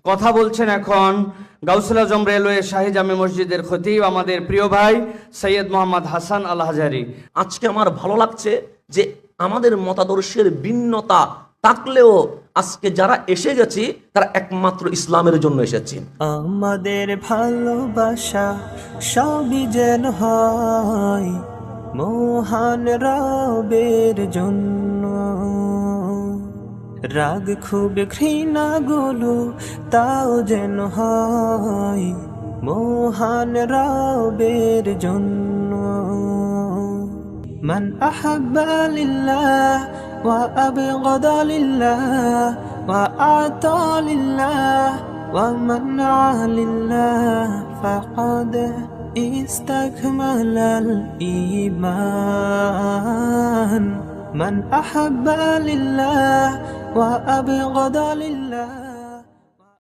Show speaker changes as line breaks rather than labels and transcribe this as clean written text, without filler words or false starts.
কথা বলছেন এখন গাউসুল আজম রেলওয়ে শাহী জামে মসজিদের খতিব আমাদের প্রিয় ভাই সৈয়দ মোহাম্মদ হাসান আল হাজারি।
আজকে আমার ভালো লাগছে যে আমাদের মতাদর্শের ভিন্নতা থাকলেও আজকে যারা এসে গেছি তারা একমাত্র ইসলামের জন্য এসেছি।
আমাদের ভালোবাসা সবই যেন হয় মহান রবের জন্য, রাগ খুব ঘৃণা গুলো তাও যেন হয় মহান রবের জন্য। মান আহাব্বা লিল্লাহ ওয়া আবগাদা লিল্লাহ ওয়া আতা লিল্লাহ ওয়া মানআ লিল্লাহ ফাকাদ ইস্তাকমালাল ঈমান। মান আহাব্বা লিল্লাহ ওয়া আবগাদা লিল্লাহ।